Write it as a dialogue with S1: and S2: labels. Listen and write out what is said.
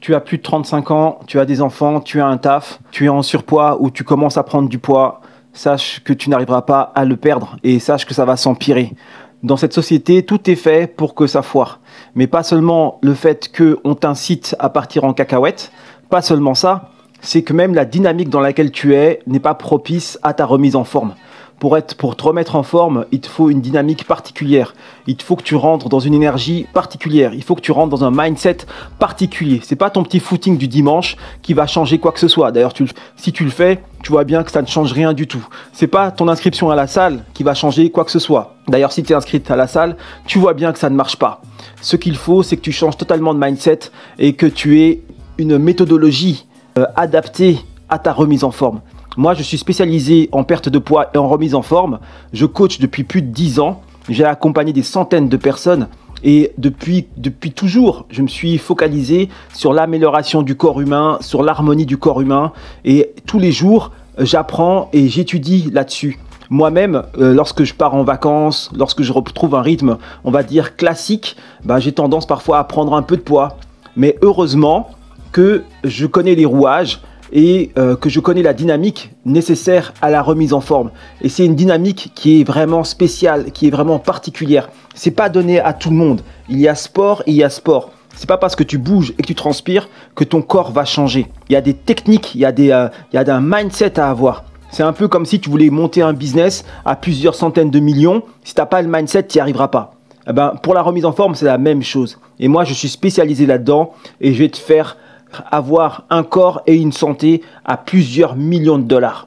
S1: tu as plus de 35 ans, tu as des enfants, tu as un taf, tu es en surpoids ou tu commences à prendre du poids, sache que tu n'arriveras pas à le perdre et sache que ça va s'empirer. Dans cette société, tout est fait pour que ça foire. Mais pas seulement le fait qu'on t'incite à partir en cacahuète, pas seulement ça, c'est que même la dynamique dans laquelle tu es n'est pas propice à ta remise en forme. Pour te remettre en forme, il te faut une dynamique particulière. Il faut que tu rentres dans une énergie particulière. Il faut que tu rentres dans un mindset particulier. C'est pas ton petit footing du dimanche qui va changer quoi que ce soit. D'ailleurs, si tu le fais, tu vois bien que ça ne change rien du tout. C'est pas ton inscription à la salle qui va changer quoi que ce soit. D'ailleurs, si tu es inscrite à la salle, tu vois bien que ça ne marche pas. Ce qu'il faut, c'est que tu changes totalement de mindset et que tu aies une méthodologie adaptée à ta remise en forme. Moi, je suis spécialisé en perte de poids et en remise en forme. Je coach depuis plus de 10 ans. J'ai accompagné des centaines de personnes. Et depuis toujours, je me suis focalisé sur l'amélioration du corps humain, sur l'harmonie du corps humain. Et tous les jours, j'apprends et j'étudie là-dessus. Moi-même, lorsque je pars en vacances, lorsque je retrouve un rythme, on va dire classique, j'ai tendance parfois à prendre un peu de poids. Mais heureusement que je connais les rouages et que je connais la dynamique nécessaire à la remise en forme. Et c'est une dynamique qui est vraiment spéciale, qui est vraiment particulière. C'est pas donné à tout le monde. Il y a sport et il y a sport. C'est pas parce que tu bouges et que tu transpires que ton corps va changer. Il y a des techniques, il y a un mindset à avoir. C'est un peu comme si tu voulais monter un business à plusieurs centaines de millions. Si tu n'as pas le mindset, tu n'y arriveras pas. Pour la remise en forme, c'est la même chose. Et moi, je suis spécialisé là-dedans et je vais te faire avoir un corps et une santé à plusieurs millions de dollars.